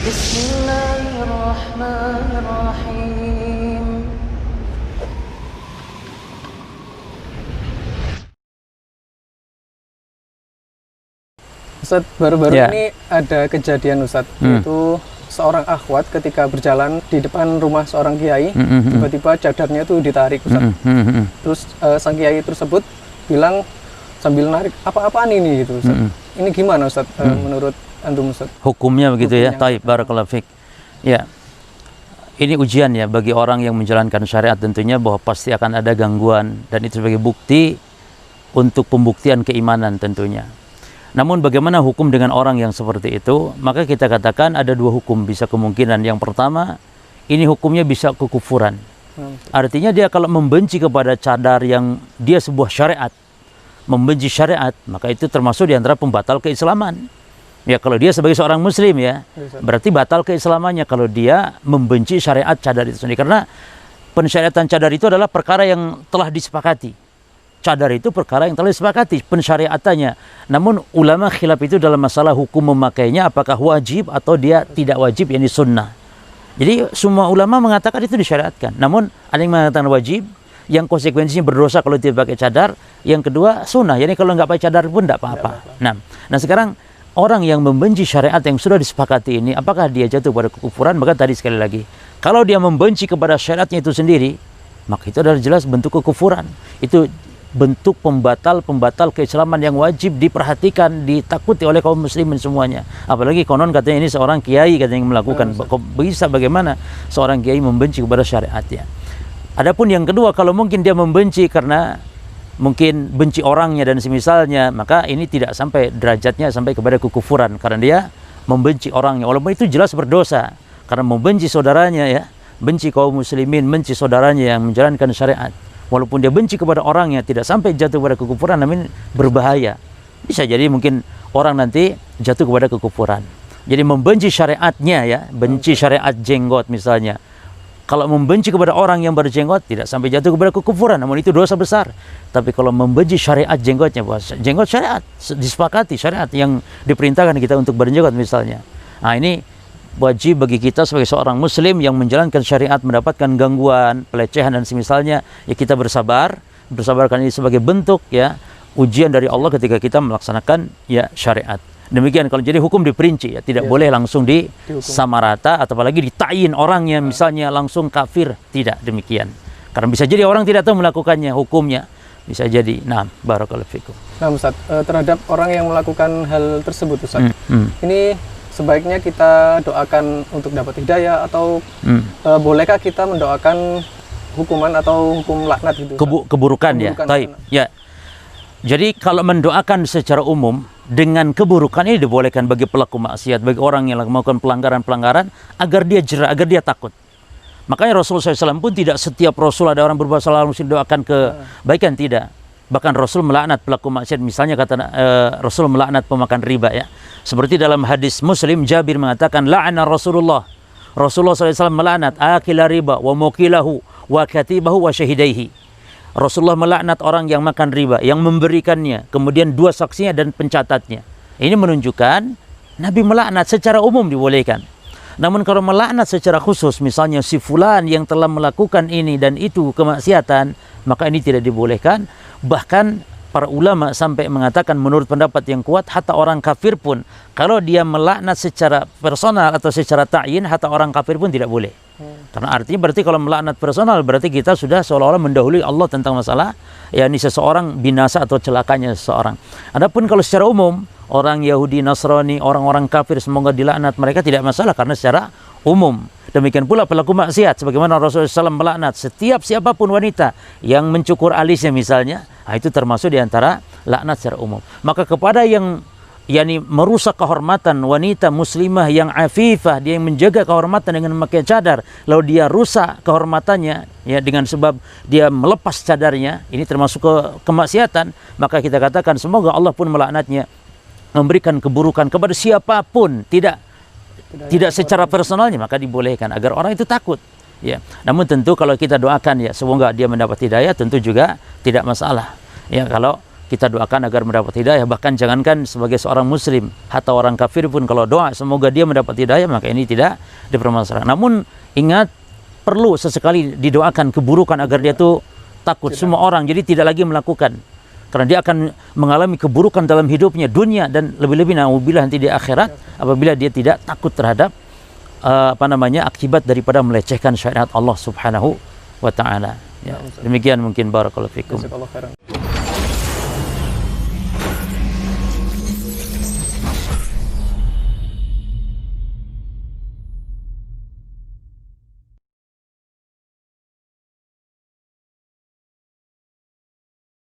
Bismillahirrahmanirrahim. Ustadz, baru-baru ini ada kejadian Ustadz, yaitu seorang akhwat ketika berjalan di depan rumah seorang kiai, tiba-tiba cadarnya itu ditarik Ustadz. Terus sang kiai tersebut bilang sambil narik, apa-apaan ini gitu Ustadz. Ini gimana Ustadz menurut antum Ustadz? Hukumnya begitu ya, taib, barakallahu fiik. Ya, ini ujian ya bagi orang yang menjalankan syariat tentunya, bahwa pasti akan ada gangguan, dan itu sebagai bukti untuk pembuktian keimanan tentunya. Namun bagaimana hukum dengan orang yang seperti itu? Maka kita katakan ada dua hukum bisa kemungkinan. Yang pertama, ini hukumnya bisa kekufuran. Artinya dia kalau membenci kepada cadar yang dia sebuah syariat, membenci syariat, maka itu termasuk diantara pembatal keislaman. Ya, kalau dia sebagai seorang muslim ya, berarti batal keislamannya kalau dia membenci syariat cadar itu sendiri. Karena pensyariatan cadar itu adalah perkara yang telah disepakati. Cadar itu perkara yang telah disepakati pensyariatannya. Namun ulama khilaf itu dalam masalah hukum memakainya, apakah wajib atau dia tidak wajib, yakni sunnah. Jadi semua ulama mengatakan itu disyariatkan. Namun ada yang mengatakan wajib, yang konsekuensinya berdosa kalau tidak pakai cadar. Yang kedua sunnah, yakni kalau nggak pakai cadar pun tidak apa-apa. Nah sekarang orang yang membenci syariat yang sudah disepakati ini, apakah dia jatuh pada kekufuran? Maka tadi sekali lagi, kalau dia membenci kepada syariatnya itu sendiri, maka itu adalah jelas bentuk kekufuran. Itu bentuk pembatal keislaman yang wajib diperhatikan, ditakuti oleh kaum muslimin semuanya. Apalagi konon katanya ini seorang kiai katanya yang melakukan. Bisa bagaimana seorang kiai membenci kepada syariatnya? Adapun yang kedua, kalau mungkin dia membenci karena mungkin benci orangnya dan semisalnya, maka ini tidak sampai derajatnya sampai kepada kekufuran, karena dia membenci orangnya, walaupun itu jelas berdosa karena membenci saudaranya ya, benci kaum muslimin, benci saudaranya yang menjalankan syariat. Walaupun dia benci kepada orangnya, tidak sampai jatuh pada kekufuran, namun berbahaya. Bisa jadi mungkin orang nanti jatuh kepada kekufuran. Jadi membenci syariatnya ya, benci syariat jenggot misalnya. Kalau membenci kepada orang yang berjenggot, tidak sampai jatuh kepada kekufuran, namun itu dosa besar. Tapi kalau membenci syariat jenggotnya, jenggot syariat, disepakati syariat yang diperintahkan kita untuk berjenggot misalnya. Nah ini wajib bagi kita sebagai seorang muslim yang menjalankan syariat mendapatkan gangguan, pelecehan dan semisalnya, ya kita bersabarkan ini sebagai bentuk ya ujian dari Allah ketika kita melaksanakan ya syariat. Demikian kalau jadi hukum diperinci ya, tidak boleh langsung disamarata atau apalagi ditayin orangnya misalnya langsung kafir, tidak demikian. Karena bisa jadi orang tidak tahu melakukannya, hukumnya bisa jadi. Nah, barakallahu fikum. Nah, Ustaz, terhadap orang yang melakukan hal tersebut Ustaz, ini sebaiknya kita doakan untuk dapat hidayah atau bolehkah kita mendoakan hukuman atau hukum laknat itu? Keburukan ya. Taib. Ya. Jadi kalau mendoakan secara umum dengan keburukan ini dibolehkan bagi pelaku maksiat, bagi orang yang melakukan pelanggaran-pelanggaran, agar dia jera, agar dia takut. Makanya Rasulullah SAW pun tidak setiap Rasul ada orang berbuat salah mesti doakan kebaikan, tidak. Bahkan Rasul melaknat pelaku maksiat. Misalnya kata Rasul melaknat pemakan riba ya. Seperti dalam hadis Muslim, Jabir mengatakan, la'ana Rasulullah SAW melaknat akila riba wa mukilahu wa katibahu wa syahidaihi. Rasulullah melaknat orang yang makan riba, yang memberikannya, kemudian dua saksinya dan pencatatnya. Ini menunjukkan Nabi melaknat secara umum dibolehkan. Namun kalau melaknat secara khusus, misalnya si fulan yang telah melakukan ini dan itu kemaksiatan, maka ini tidak dibolehkan. Bahkan para ulama sampai mengatakan menurut pendapat yang kuat, hatta orang kafir pun kalau dia melaknat secara personal atau secara ta'yin, hatta orang kafir pun tidak boleh. Karena artinya berarti kalau melaknat personal berarti kita sudah seolah-olah mendahului Allah tentang masalah yakni seseorang binasa atau celakanya seseorang. Adapun kalau secara umum, orang Yahudi, Nasrani, orang-orang kafir semoga dilaknat, mereka tidak masalah karena secara umum. Demikian pula pelaku maksiat, sebagaimana Rasulullah SAW melaknat setiap siapapun wanita yang mencukur alisnya misalnya, itu termasuk diantara laknat secara umum. Maka kepada yang yakni merusak kehormatan wanita muslimah yang afifah, dia yang menjaga kehormatan dengan memakai cadar, lalu dia rusak kehormatannya ya dengan sebab dia melepas cadarnya, ini termasuk kemaksiatan, maka kita katakan semoga Allah pun melaknatnya, memberikan keburukan kepada siapapun, tidak secara personalnya, maka dibolehkan agar orang itu takut ya. Namun tentu kalau kita doakan ya semoga dia mendapat hidayah, tentu juga tidak masalah ya. Kalau kita doakan agar mendapat hidayah. Bahkan jangankan sebagai seorang muslim, atau orang kafir pun kalau doa semoga dia mendapat hidayah, maka ini tidak dipermasalahkan. Namun ingat, perlu sesekali didoakan keburukan agar dia tuh takut semua orang, jadi tidak lagi melakukan, karena dia akan mengalami keburukan dalam hidupnya, dunia, dan lebih-lebih na'udzubillah nanti di akhirat apabila dia tidak takut terhadap akibat daripada melecehkan syariat Allah Subhanahu wa taala. Ya, demikian mungkin, barakallahu fikum. Jazakallahu khairan.